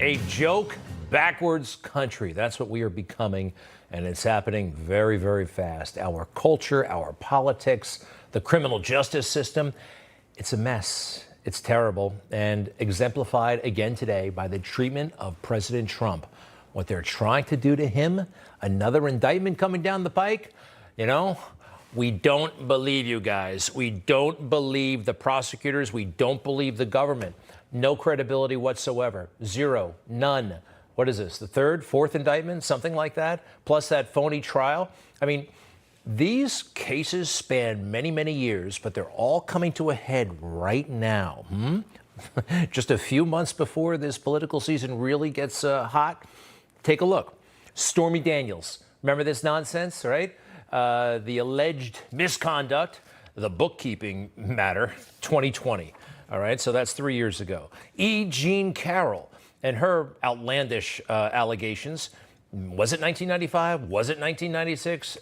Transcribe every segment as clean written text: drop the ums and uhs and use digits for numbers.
A joke backwards country. That's what we are becoming, and it's happening very, very fast. Our culture, our politics, the criminal justice system, it's a mess. It's terrible, and exemplified again today by the treatment of President Trump. What they're trying to do to him, another indictment coming down the pike, we don't believe you guys. We don't believe the prosecutors. We don't believe the government. No credibility whatsoever. Zero. None. What is this? The third, fourth indictment? Something like that? Plus that phony trial? I mean, these cases span many, many years, but they're all coming to a head right now. Just a few months before this political season really gets hot. Take a look. Stormy Daniels. Remember this nonsense, right? The alleged misconduct, the bookkeeping matter, 2020. All right, so that's 3 years ago. E. Jean Carroll and her outlandish allegations. Was it 1995? Was it 1996?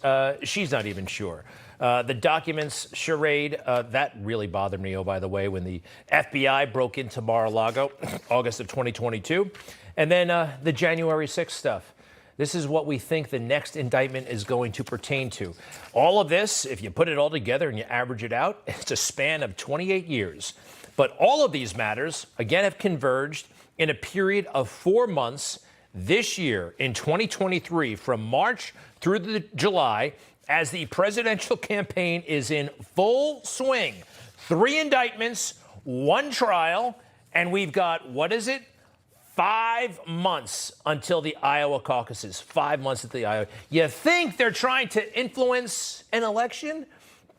She's not even sure. The documents charade, that really bothered me, oh, by the way, when the FBI broke into Mar-a-Lago, August of 2022. And then the January 6th stuff. This is what we think the next indictment is going to pertain to. All of this, if you put it all together and you average it out, it's a span of 28 years. But all of these matters, again, have converged in a period of 4 months this year in 2023, from March through July, as the presidential campaign is in full swing. 3 indictments, 1 trial, and we've got, 5 months until the Iowa caucuses. 5 months at the Iowa. You think they're trying to influence an election?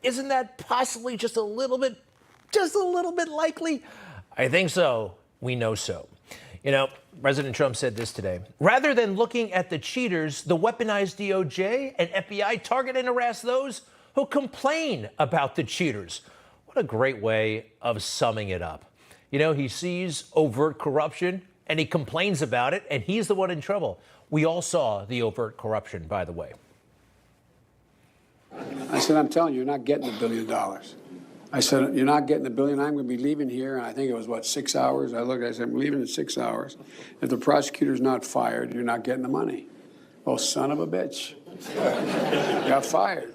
Isn't that possibly just a little bit likely? I think so. We know so. President Trump said this today. Rather than looking at the cheaters, the weaponized DOJ and FBI target and harass those who complain about the cheaters. What a great way of summing it up. He sees overt corruption and he complains about it, and he's the one in trouble. We all saw the overt corruption, by the way. I said, I'm telling you, you're not getting $1 billion. I said, you're not getting $1 billion. I'm going to be leaving here. And I think it was, 6 hours? I said, I'm leaving in 6 hours. If the prosecutor's not fired, you're not getting the money. Oh, son of a bitch. Got fired.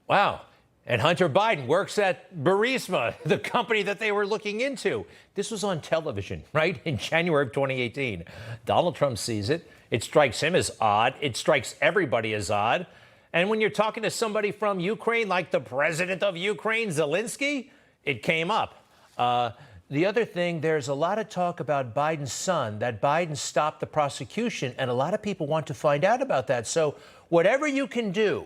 Wow. And Hunter Biden works at Burisma, the company that they were looking into. This was on television, right? In January of 2018. Donald Trump sees it. It strikes him as odd. It strikes everybody as odd. And when you're talking to somebody from Ukraine, like the president of Ukraine, Zelensky, it came up. The other thing, there's a lot of talk about Biden's son, that Biden stopped the prosecution, and a lot of people want to find out about that. So whatever you can do.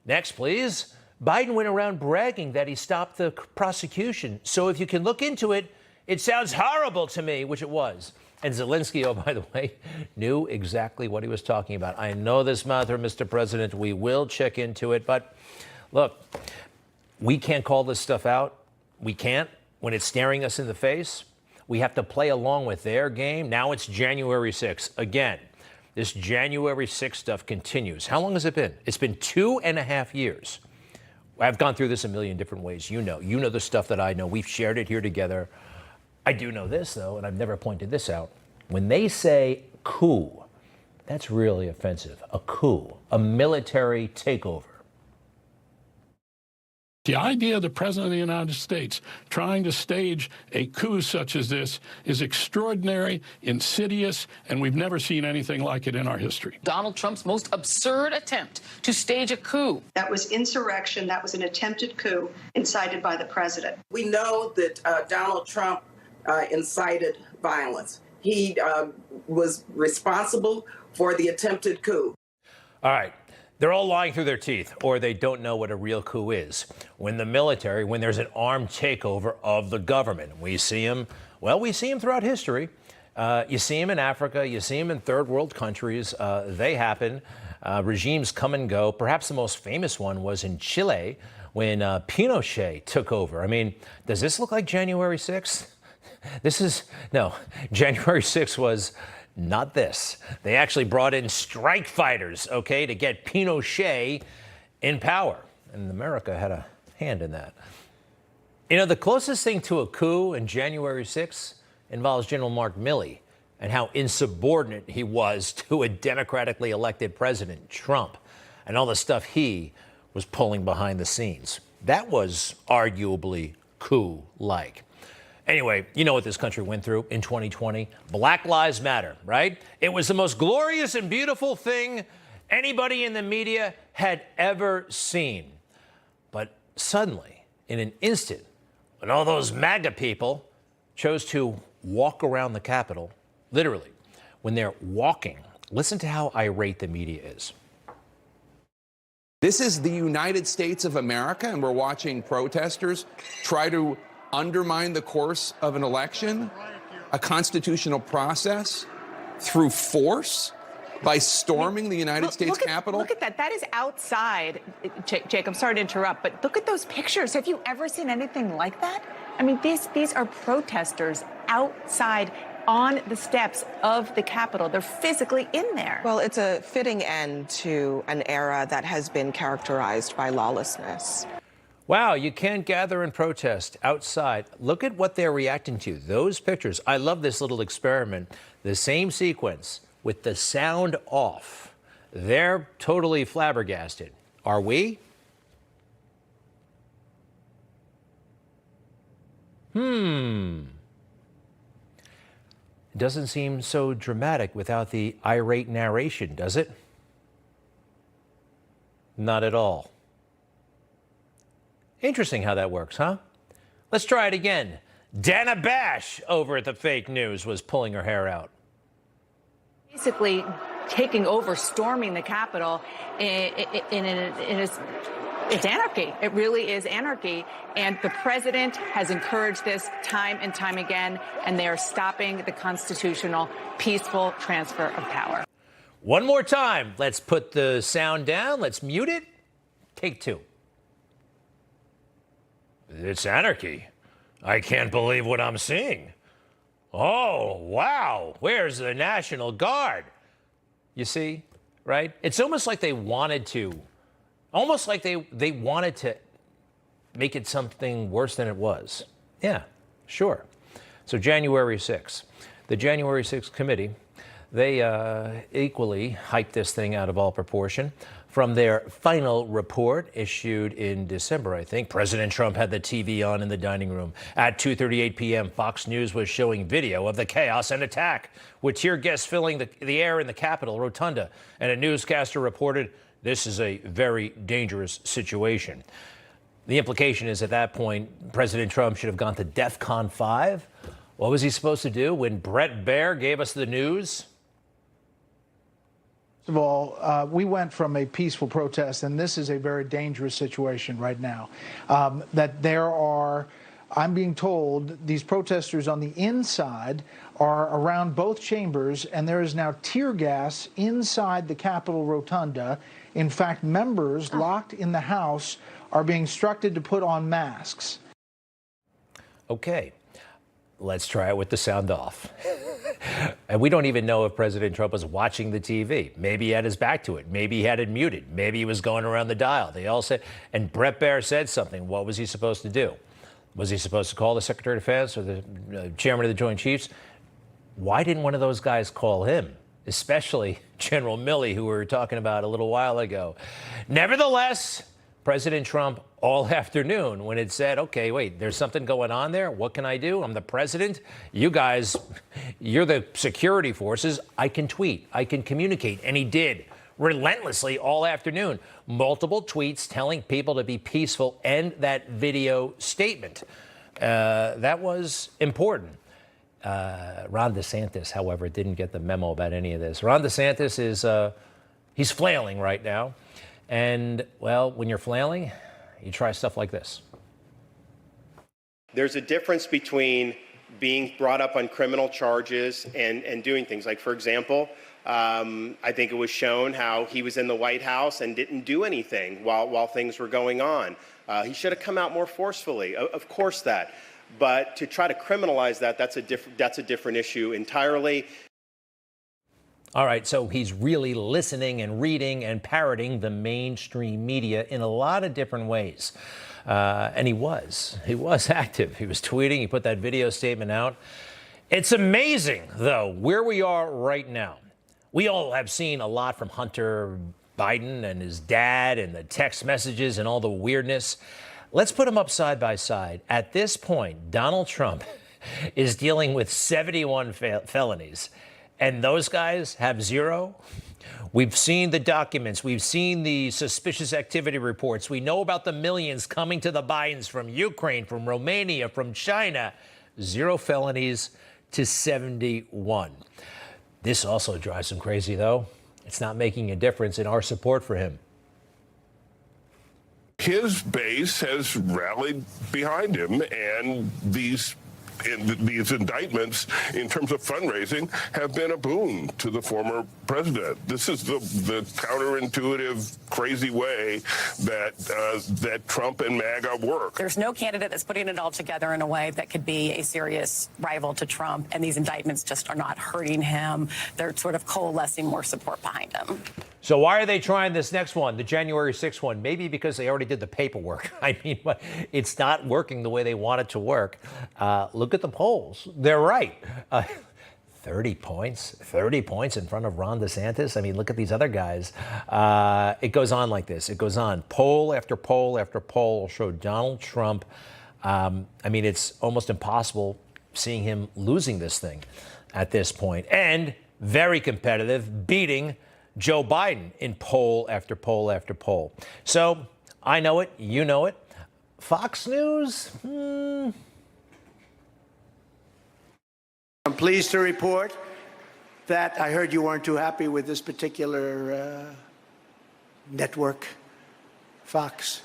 Next, please. Biden went around bragging that he stopped the prosecution. So if you can look into it, it sounds horrible to me, which it was. And Zelensky, oh, by the way, knew exactly what he was talking about. I know this matter, Mr. President. We will check into it. But look, we can't call this stuff out. We can't when it's staring us in the face. We have to play along with their game. Now it's January 6th. Again, this January 6th stuff continues. How long has it been? It's been 2.5 years. I've gone through this a million different ways. You know the stuff that I know. We've shared it here together. I do know this, though, and I've never pointed this out. When they say coup, that's really offensive. A coup, a military takeover. The idea of the President of the United States trying to stage a coup such as this is extraordinary, insidious, and we've never seen anything like it in our history. Donald Trump's most absurd attempt to stage a coup. That was insurrection. That was an attempted coup incited by the president. We know that Donald Trump incited violence. He was responsible for the attempted coup. All right. They're all lying through their teeth, or they don't know what a real coup is. When the military, when there's an armed takeover of the government, we see them throughout history. You see them in Africa. You see them in third world countries. They happen. Regimes come and go. Perhaps the most famous one was in Chile when Pinochet took over. I mean, does this look like January 6th? January 6th was not this. They actually brought in strike fighters, to get Pinochet in power. And America had a hand in that. The closest thing to a coup in January 6th involves General Mark Milley. and how insubordinate he was to a democratically elected president, Trump, and all the stuff he was pulling behind the scenes. That was arguably coup-like. Anyway, you know what this country went through in 2020? Black Lives Matter, right? It was the most glorious and beautiful thing anybody in the media had ever seen. But suddenly, in an instant, when all those MAGA people chose to walk around the Capitol, literally, when they're walking, listen to how irate the media is. This is the United States of America, and we're watching protesters try to undermine the course of an election, a constitutional process, through force by storming the United States Capitol. Look at that. That is outside. Jake, I'm sorry to interrupt, but look at those pictures. Have you ever seen anything like that? I mean, these are protesters outside on the steps of the Capitol. They're physically in there. Well, it's a fitting end to an era that has been characterized by lawlessness. Wow, you can't gather and protest outside. Look at what they're reacting to. Those pictures. I love this little experiment. The same sequence with the sound off. They're totally flabbergasted. Are we? It doesn't seem so dramatic without the irate narration, does it? Not at all. Interesting how that works, huh? Let's try it again. Dana Bash over at the fake news was pulling her hair out. Basically taking over, storming the Capitol it's anarchy. It really is anarchy. And the president has encouraged this time and time again, and they are stopping the constitutional, peaceful transfer of power. One more time. Let's put the sound down. Let's mute it. Take two. It's anarchy. I can't believe what I'm seeing. Oh, wow. Where's the National Guard? You see, right? It's almost like they wanted to make it something worse than it was. Yeah, sure. So January 6th, the January 6th committee, they equally hyped this thing out of all proportion. From their final report issued in December, I think, President Trump had the TV on in the dining room. At 2:38 p.m., Fox News was showing video of the chaos and attack, with tear gas filling the air in the Capitol rotunda. And a newscaster reported, this is a very dangerous situation. The implication is at that point, President Trump should have gone to DEFCON 5. What was he supposed to do when Bret Baier gave us the news? First of all, we went from a peaceful protest, and this is a very dangerous situation right now. That there are, I'm being told, these protesters on the inside are around both chambers, and there is now tear gas inside the Capitol rotunda. In fact, members locked in the House are being instructed to put on masks. Okay, let's try it with the sound off. And we don't even know if President Trump was watching the TV. Maybe he had his back to it. Maybe he had it muted. Maybe he was going around the dial. They all said, and Bret Baier said something. What was he supposed to do? Was he supposed to call the Secretary of Defense or the chairman of the Joint Chiefs? Why didn't one of those guys call him? Especially General Milley, who we were talking about a little while ago. Nevertheless, President Trump, all afternoon, when it said, okay, wait, there's something going on there. What can I do? I'm the president. You guys, you're the security forces. I can tweet. I can communicate. And he did relentlessly all afternoon. Multiple tweets telling people to be peaceful and that video statement. That was important. Ron DeSantis, however, didn't get the memo about any of this. Ron DeSantis is, he's flailing right now. And, well, when you're flailing, you try stuff like this. There's a difference between being brought up on criminal charges and doing things. Like, for example, I think it was shown how he was in the White House and didn't do anything while things were going on. He should have come out more forcefully, of course that. But to try to criminalize that, that's a different issue entirely. All right, so he's really listening and reading and parroting the mainstream media in a lot of different ways. And he was active. He was tweeting. He put that video statement out. It's amazing, though, where we are right now. We all have seen a lot from Hunter Biden and his dad and the text messages and all the weirdness. Let's put them up side by side. At this point, Donald Trump is dealing with 71 felonies, and those guys have 0. We've seen the documents. We've seen the suspicious activity reports. We know about the millions coming to the Bidens from Ukraine, from Romania, from China. 0 felonies to 71. This also drives him crazy, though. It's not making a difference in our support for him. His base has rallied behind him, and these indictments, in terms of fundraising, have been a boon to the former president. This is the counterintuitive, crazy way that Trump and MAGA work. There's no candidate that's putting it all together in a way that could be a serious rival to Trump, and these indictments just are not hurting him. They're sort of coalescing more support behind him. So why are they trying this next one, the January 6th one? Maybe because they already did the paperwork. I mean, it's not working the way they want it to work. Look at the polls. They're right. 30 points in front of Ron DeSantis. I mean, look at these other guys. It goes on like this. It goes on. Poll after poll after poll show Donald Trump. I mean, it's almost impossible seeing him losing this thing at this point. And very competitive, beating Joe Biden in poll after poll after poll. So I know it. You know it. Fox News? I'm pleased to report that I heard you weren't too happy with this particular network, Fox.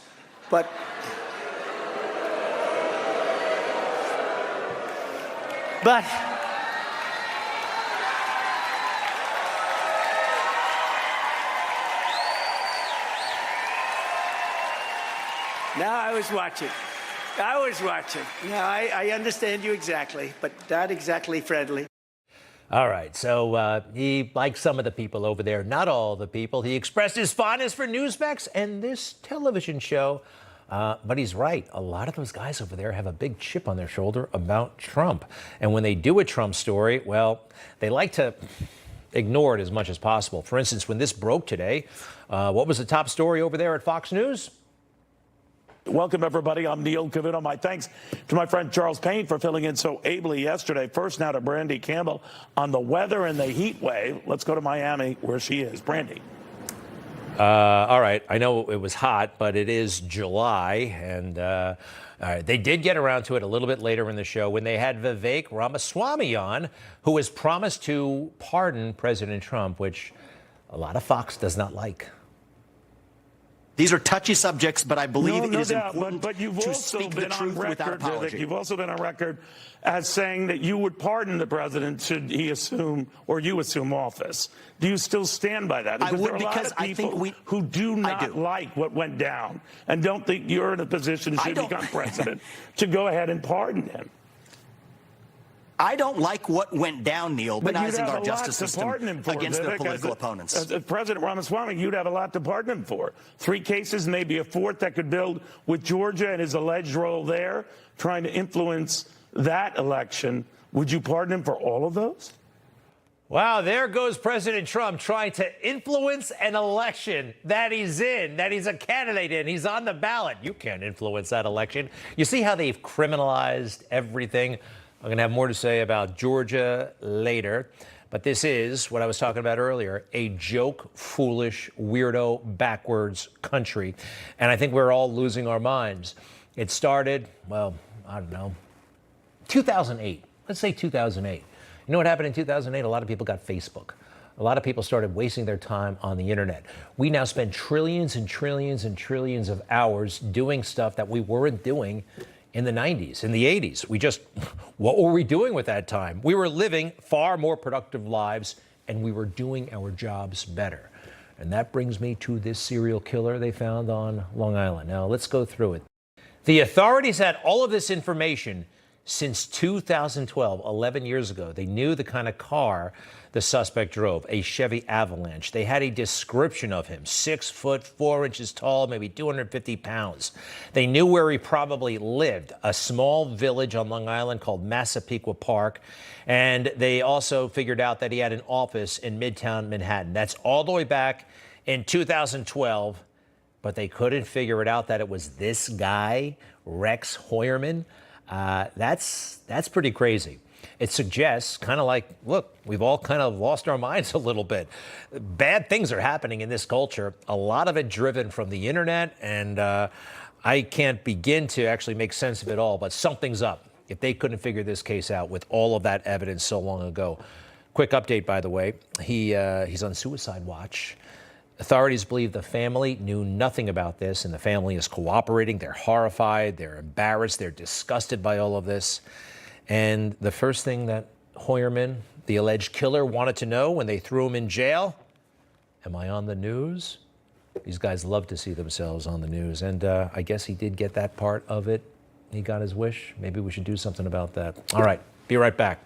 But now I was watching. Now, I understand you exactly, but not exactly friendly. All right. So he likes some of the people over there, not all the people. He expressed his fondness for Newsmax and this television show. But he's right. A lot of those guys over there have a big chip on their shoulder about Trump. And when they do a Trump story, well, they like to ignore it as much as possible. For instance, when this broke today, what was the top story over there at Fox News? Welcome, everybody. I'm Neil Cavuto. My thanks to my friend Charles Payne for filling in so ably yesterday. First, now to Brandy Campbell on the weather and the heat wave. Let's go to Miami, where she is. Brandy. All right. I know it was hot, but it is July, and they did get around to it a little bit later in the show when they had Vivek Ramaswamy on, who has promised to pardon President Trump, which a lot of Fox does not like. These are touchy subjects, but I believe it is important but you've to also speak the been truth on record, without apology. You've also been on record as saying that you would pardon the president should he assume or you assume office. Do you still stand by that? I would, there are a lot because of I think who do not like what went down and don't think you're in a position should become president to go ahead and pardon him. I don't like what went down, Neil, But demonizing you'd have our a justice lot to system pardon him for, against their Vivek, political opponents. As President Ramaswamy, you'd have a lot to pardon him for. 3 cases, maybe a 4th that could build with Georgia and his alleged role there, trying to influence that election. Would you pardon him for all of those? Wow, there goes President Trump trying to influence an election that he's in, that he's a candidate in. He's on the ballot. You can't influence that election. You see how they've criminalized everything? I'm going to have more to say about Georgia later. But this is what I was talking about earlier, a joke, foolish, weirdo, backwards country. And I think we're all losing our minds. It started, well, I don't know, 2008. Let's say 2008. You know what happened in 2008? A lot of people got Facebook. A lot of people started wasting their time on the internet. We now spend trillions and trillions and trillions of hours doing stuff that we weren't doing in the 90s, in the 80s. What were we doing with that time? We were living far more productive lives, and we were doing our jobs better. And that brings me to this serial killer they found on Long Island. Now, let's go through it. The authorities had all of this information Since 2012, 11 years ago, they knew the kind of car the suspect drove, a Chevy Avalanche. They had a description of him, 6 foot 4 inches tall, maybe 250 pounds. They knew where he probably lived, a small village on Long Island called Massapequa Park. And they also figured out that he had an office in Midtown Manhattan. That's all the way back in 2012, but they couldn't figure it out that it was this guy, Rex Heuermann. That's pretty crazy. It suggests kind of like, look, we've all kind of lost our minds a little bit. Bad things are happening in this culture, a lot of it driven from the internet, and I can't begin to actually make sense of it all, but something's up if they couldn't figure this case out with all of that evidence so long ago. Quick update, by the way, he's on suicide watch. Authorities believe the family knew nothing about this, and the family is cooperating. They're horrified, they're embarrassed, they're disgusted by all of this. And the first thing that Heuermann, the alleged killer, wanted to know when they threw him in jail, am I on the news? These guys love to see themselves on the news, and I guess he did get that part of it. He got his wish. Maybe we should do something about that. All right, be right back.